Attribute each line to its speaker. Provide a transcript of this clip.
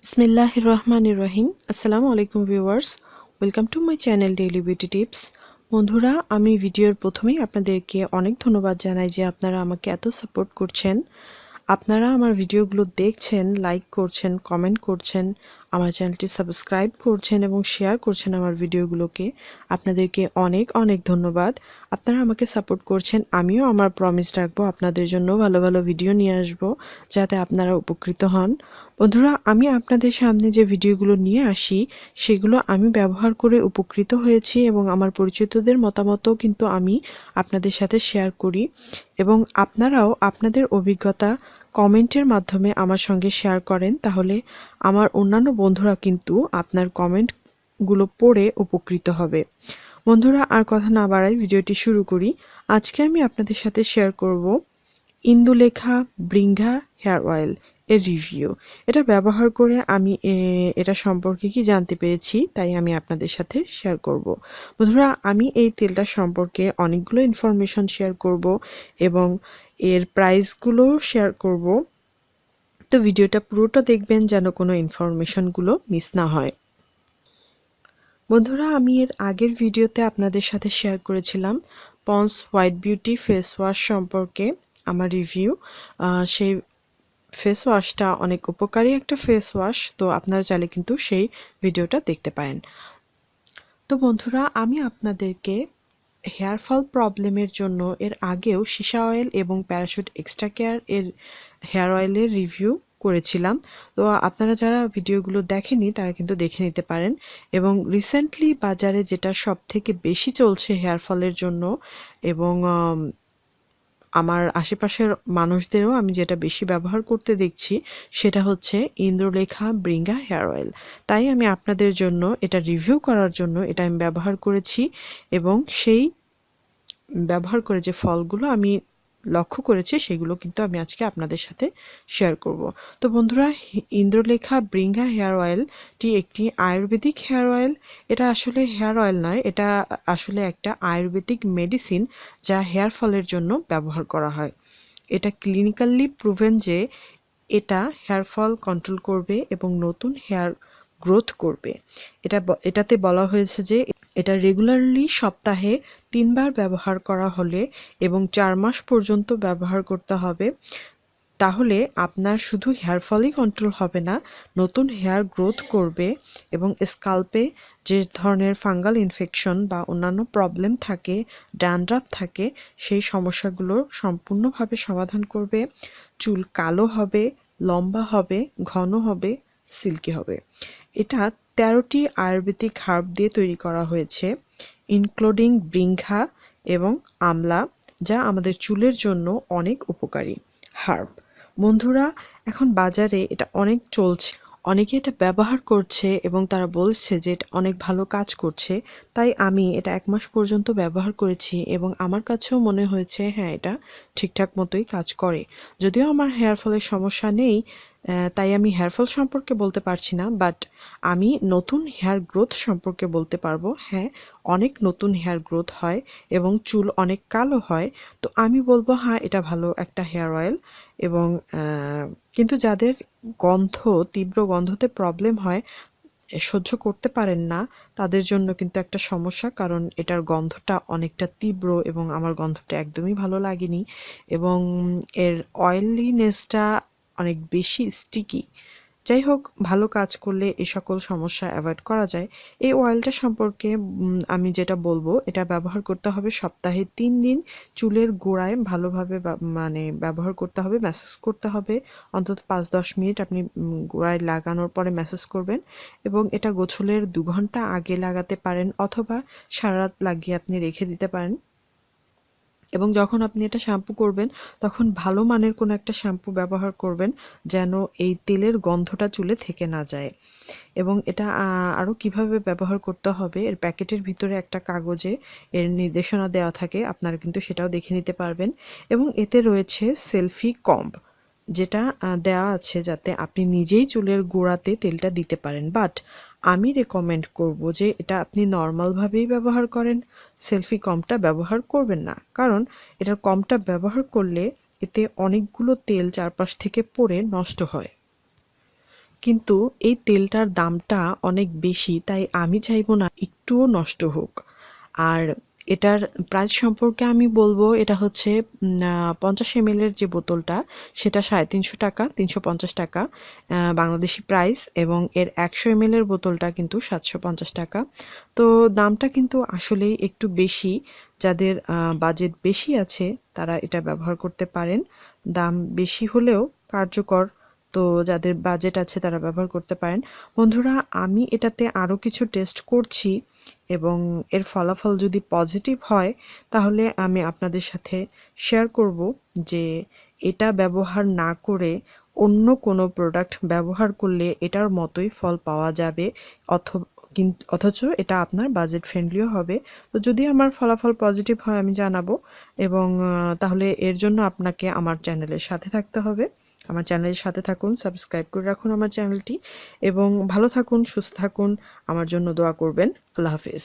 Speaker 1: বিসমিল্লাহির রহমানির রহিম। আসসালামু আলাইকুম viewers, welcome to my channel daily beauty tips. বন্ধুরা, আমি ভিডিওর প্রথমেই আপনাদেরকে অনেক ধন্যবাদ জানাই যে আপনারা আমাকে এত সাপোর্ট করছেন। আপনারা আমার ভিডিওগুলো দেখছেন, লাইক করছেন, কমেন্ট করছেন, আমার চ্যানেলটি সাবস্ক্রাইব করছেন এবং শেয়ার করছেন আমার ভিডিওগুলোকে। আপনাদেরকে অনেক অনেক ধন্যবাদ। আপনারা আমাকে সাপোর্ট করছেন, আমিও আমার প্রমিস রাখবো আপনাদের জন্য ভালো ভালো ভিডিও নিয়ে আসবো যাতে আপনারা উপকৃত হন। বন্ধুরা, আমি আপনাদের সামনে যে ভিডিওগুলো নিয়ে আসি সেগুলো আমি ব্যবহার করে উপকৃত হয়েছি এবং আমার পরিচিতদের মতামতও কিন্তু আমি আপনাদের সাথে শেয়ার করি এবং আপনারাও আপনাদের অভিজ্ঞতা কমেন্টের মাধ্যমে আমার সঙ্গে শেয়ার করেন, তাহলে আমার অন্যান্য বন্ধুরা কিন্তু আপনার কমেন্টগুলো পড়ে উপকৃত হবে। বন্ধুরা, আর কথা না বাড়াই ভিডিওটি শুরু করি। আজকে আমি আপনাদের সাথে শেয়ার করব ইন্দুলেখা বৃঙ্গা হেয়ার অয়েল এর রিভিউ। এটা ব্যবহার করে আমি এটা সম্পর্কে কি জানতে পেরেছি তাই আমি আপনাদের সাথে শেয়ার করব। বন্ধুরা, আমি এই তেলটা সম্পর্কে অনেকগুলো ইনফরমেশন শেয়ার করব এবং এর প্রাইসগুলো শেয়ার করব। তো ভিডিওটা পুরোটা দেখবেন যেন কোনো ইনফরমেশনগুলো মিস না হয়। বন্ধুরা, আমি এর আগের ভিডিওতে আপনাদের সাথে শেয়ার করেছিলাম ponds white beauty face wash সম্পর্কে আমার রিভিউ। সেই ফেস ওয়াশটা অনেক উপকারী একটা ফেস ওয়াশ, তো আপনারা চাইলে কিন্তু সেই ভিডিওটা দেখতে পারেন। তো বন্ধুরা, আমি আপনাদেরকে হেয়ার ফল প্রবলেমের জন্য এর আগেও সীসা অয়েল এবং প্যারাশুট এক্সট্রা কেয়ার এর হেয়ার অয়েলের রিভিউ করেছিলাম। তো আপনারা যারা ভিডিওগুলো দেখেনি তারা কিন্তু দেখে নিতে পারেন। এবং রিসেন্টলি বাজারে যেটা সব থেকে বেশি চলছে হেয়ার ফলের জন্য এবং আমার আশেপাশের মানুষদেরও আমি যেটা বেশি ব্যবহার করতে দেখছি সেটা হচ্ছে ইন্দ্রলেখা বৃঙ্গা হেয়ার অয়েল। তাই আমি আপনাদের জন্য এটা রিভিউ করার জন্য এটা আমি ব্যবহার করেছি এবং সেই ব্যবহার করে যে ফলগুলো আমি লক্ষ্য করেছি সেগুলো কিন্তু আমি আজকে আপনাদের সাথে শেয়ার করব। তো বন্ধুরা, ইন্দ্রলেখা বৃঙ্গা হেয়ার অয়েলটি একটি আয়ুর্বেদিক হেয়ার অয়েল। এটা আসলে হেয়ার অয়েল নয়, এটা আসলে একটা আয়ুর্বেদিক মেডিসিন যা হেয়ার ফলের জন্য ব্যবহার করা হয়। এটা ক্লিনিক্যালি প্রুভেন যে এটা হেয়ার ফল কন্ট্রোল করবে এবং নতুন হেয়ার গ্রোথ করবে। এটাতে বলা হয়েছে যে এটা রেগুলারলি সপ্তাহে 3 বার ব্যবহার করা হলে এবং 4 মাস পর্যন্ত ব্যবহার করতে হবে। তাহলে আপনার শুধু হেয়ার ফলই কন্ট্রোল হবে না, নতুন হেয়ার গ্রোথ করবে এবং স্কাল্পে যে ধরনের ফাঙ্গাল ইনফেকশন বা অন্যান্য প্রবলেম থাকে, ড্যান্ড্রাফ থাকে, সেই সমস্যাগুলো সম্পূর্ণভাবে সমাধান করবে। চুল কালো হবে, লম্বা হবে, ঘন হবে, সিল্কি হবে। এটা 13টি আয়ুর্বেদিক হার্ব দিয়ে তৈরি করা হয়েছে, ইনক্লুডিং বৃঙ্গা এবং আমলা, যা আমাদের চুলের জন্য অনেক উপকারী হার্ব। বন্ধুরা, এখন বাজারে এটা অনেক চলছে, অনেকে এটা ব্যবহার করছে এবং তারা বলছে যে এটা অনেক ভালো কাজ করছে। তাই আমি এটা 1 মাস পর্যন্ত ব্যবহার করেছি এবং আমার কাছেও মনে হয়েছে হ্যাঁ, এটা ঠিকঠাক মতোই কাজ করে। যদিও আমার হেয়ার ফলের সমস্যা নেই, তাই আমি হেয়ার ফল সম্পর্কে বলতে পারছি না, বাট আমি নতুন হেয়ার গ্রোথ সম্পর্কে বলতে পারবো। হ্যাঁ, অনেক নতুন হেয়ার গ্রোথ হয় এবং চুল অনেক কালো হয়। তো আমি বলবো হ্যাঁ, এটা ভালো একটা হেয়ার অয়েল। এবং কিন্তু যাদের তীব্র গন্ধতে প্রবলেম হয়, সহ্য করতে পারেন না, তাদের জন্য কিন্তু একটা সমস্যা, কারণ এটার গন্ধটা অনেকটা তীব্র এবং আমার গন্ধটা একদমই ভালো লাগেনি এবং এর অয়েলিনেসটা অনেক বেশি স্টিকি। যাই হোক, ভালো কাজ করলে এই সকল সমস্যা অ্যাভয়েড করা যায়। এই অয়েলটা সম্পর্কে আমি যেটা বলবো, এটা ব্যবহার করতে হবে সপ্তাহে 3 দিন। চুলের গোড়ায় ভালোভাবে মানে ব্যবহার করতে হবে, ম্যাসাজ করতে হবে অন্তত 5-10 মিনিট আপনি গোড়ায় লাগানোর পরে ম্যাসাজ করবেন এবং এটা গোসলের 2 ঘন্টা আগে লাগাতে পারেন অথবা সারা রাত লাগিয়ে আপনি রেখে দিতে পারেন। এবং যখন আপনি এটা শ্যাম্পু করবেন তখন ভালো মানের কোনো একটা শ্যাম্পু ব্যবহার করবেন যেন এই তেলের গন্ধটা চুলে থেকে না যায়। এবং এটা আরও কিভাবে ব্যবহার করতে হবে, এর প্যাকেটের ভিতরে একটা কাগজে এর নির্দেশনা দেওয়া থাকে, আপনারা কিন্তু সেটাও দেখে নিতে পারবেন। এবং এতে রয়েছে সেলফি কম্ব, যেটা দেওয়া আছে যাতে আপনি নিজেই চুলের গোড়াতে তেলটা দিতে পারেন। বাট আমি রেকমেন্ড করব যে এটা আপনি নর্মালভাবেই ব্যবহার করেন, সেলফি কম্বটা ব্যবহার করবেন না, কারণ এটার কম্বটা ব্যবহার করলে এতে অনেকগুলো তেল চারপাশ থেকে পড়ে নষ্ট হয়। কিন্তু এই তেলটার দামটা অনেক বেশি, তাই আমি চাইবো না একটুও নষ্ট হোক। আর এটার প্রাইস সম্পর্কে আমি বলবো, এটা হচ্ছে 50 ml এর যে বোতলটা সেটা 350 টাকা, 350 টাকা বাংলাদেশি প্রাইস, এবং এর 100 ml এর বোতলটা কিন্তু 750 টাকা। তো দামটা কিন্তু আসলেই একটু বেশি। যাদের বাজেট বেশি আছে তারা এটা ব্যবহার করতে পারেন। দাম বেশি হলেও কার্যকর, তো যাদের বাজেট আছে তারা ব্যবহার করতে পারেন। বন্ধুরা, আমি এটাতে আরও কিছু টেস্ট করছি এবং এর ফলাফল যদি পজিটিভ হয় তাহলে আমি আপনাদের সাথে শেয়ার করব যে এটা ব্যবহার না করে অন্য কোনো প্রোডাক্ট ব্যবহার করলে এটার মতোই ফল পাওয়া যাবে, অথচ এটা আপনার বাজেট ফ্রেন্ডলিও হবে। তো যদি আমার ফলাফল পজিটিভ হয় আমি জানাবো, এবং তাহলে এর জন্য আপনাকে আমার চ্যানেলের সাথে থাকতে হবে। আমার চ্যানেলের সাথে থাকুন, সাবস্ক্রাইব করে রাখুন আমার চ্যানেলটি, এবং ভালো থাকুন, সুস্থ থাকুন, আমার জন্য দোয়া করবেন। আল্লাহ হাফিজ।